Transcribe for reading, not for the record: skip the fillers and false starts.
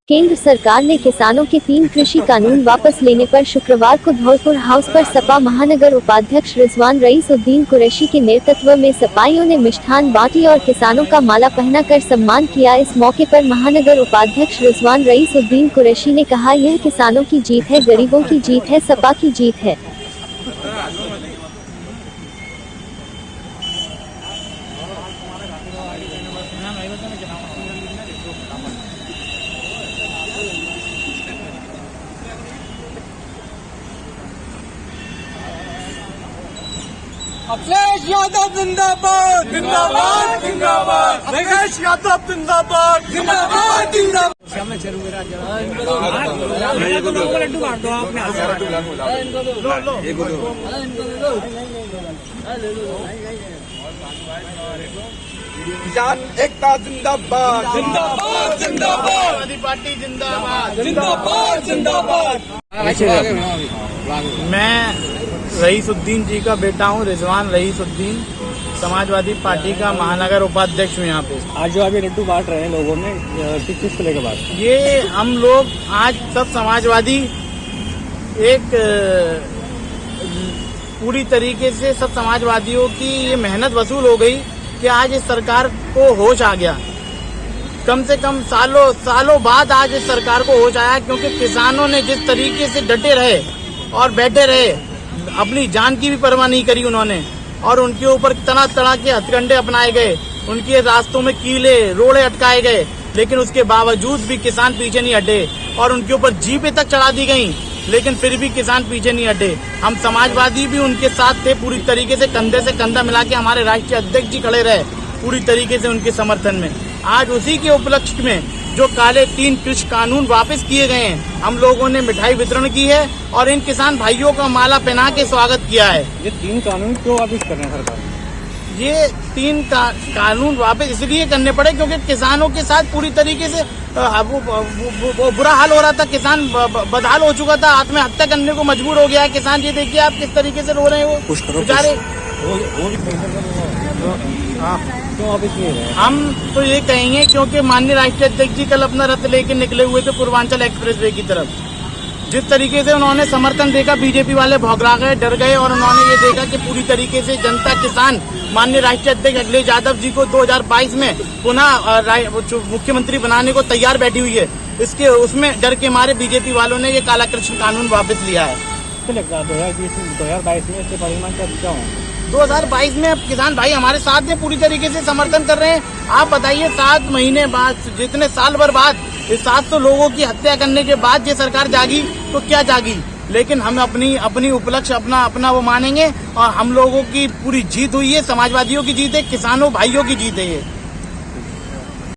केंद्र सरकार ने किसानों के 3 कृषि कानून वापस लेने पर शुक्रवार को धौलपुर हाउस पर सपा महानगर उपाध्यक्ष रिजवान रईस-उद्दीन कुरैशी के नेतृत्व में सपाइयों ने मिष्ठान बांटी और किसानों का माला पहनाकर सम्मान किया। इस मौके पर महानगर उपाध्यक्ष रिजवान रईस-उद्दीन कुरैशी ने कहा, यह किसानों की जीत है, गरीबों की जीत है, सपा की जीत है। अखिलेश यादव जिंदाबाद जिंदाबाद जिंदाबाद, अखिलेश यादव जिंदाबाद जिंदाबाद जिंदाबाद। किसान एकता जिंदाबाद जिंदाबाद जिंदाबाद, पार्टी जिंदाबाद जिंदाबाद जिंदाबाद। मैं रईस-उद्दीन जी का बेटा हूँ, रिजवान रईस-उद्दीन, समाजवादी पार्टी का महानगर उपाध्यक्ष हूँ यहाँ पे। आज जो अभी लड्डू बांट रहे हैं लोगों में, किस को लेकर बात? ये हम लोग आज सब समाजवादी एक पूरी तरीके से सब समाजवादियों की ये मेहनत वसूल हो गई कि आज इस सरकार को होश आ गया। कम से कम सालों बाद आज इस सरकार को होश आया, क्योंकि किसानों ने जिस तरीके से डटे रहे और बैठे रहे, अपनी जान की भी परवाह नहीं करी उन्होंने, और उनके ऊपर तरह के हथकंडे अपनाए गए, उनके रास्तों में कीले रोड़े अटकाए गए, लेकिन उसके बावजूद भी किसान पीछे नहीं हटे और उनके ऊपर जीपें तक चढ़ा दी गई, लेकिन फिर भी किसान पीछे नहीं हटे। हम समाजवादी भी उनके साथ थे, पूरी तरीके से कंधे से कंधा मिला के हमारे राष्ट्रीय अध्यक्ष जी खड़े रहे पूरी तरीके से उनके समर्थन में। आज उसी के उपलक्ष्य में जो काले 3 कृषि कानून वापस किए गए हैं, हम लोगों ने मिठाई वितरण की है और इन किसान भाइयों का माला पहना के स्वागत किया है। ये 3 कानून क्यों वापस कर रहे हैं सरकार? ये 3 कानून वापस इसलिए करने पड़े क्योंकि किसानों के साथ पूरी तरीके से वो बुरा हाल हो रहा था। किसान बदहाल हो चुका था, आत्महत्या करने को मजबूर हो गया है किसान। ये देखिए आप किस तरीके से रो रहे हैं वो बेचारे। हम तो ये कहेंगे क्योंकि माननीय राष्ट्रीय अध्यक्ष जी कल अपना रथ लेके निकले हुए थे पूर्वांचल एक्सप्रेसवे की तरफ। जिस तरीके से उन्होंने समर्थन देखा, बीजेपी वाले भौगला गए, डर गए, और उन्होंने ये देखा कि पूरी तरीके से जनता किसान माननीय राष्ट्रीय अध्यक्ष अखिलेश यादव जी को 2022 में पुनः मुख्यमंत्री बनाने को तैयार बैठी हुई है। उसमें डर के मारे बीजेपी वालों ने ये काला कृषि कानून वापस लिया है। 2022 में इसके परिणाम क्या होंगे? 2022 में अब किसान भाई हमारे साथ में पूरी तरीके से समर्थन कर रहे हैं। आप बताइए, 7 महीने बाद, जितने साल भर बाद, इस 700 लोगों की हत्या करने के बाद ये सरकार जागी तो क्या जागी, लेकिन हम अपनी उपलक्ष्य अपना वो मानेंगे और हम लोगों की पूरी जीत हुई है। समाजवादियों की जीत है, किसानों भाइयों की जीत है ये।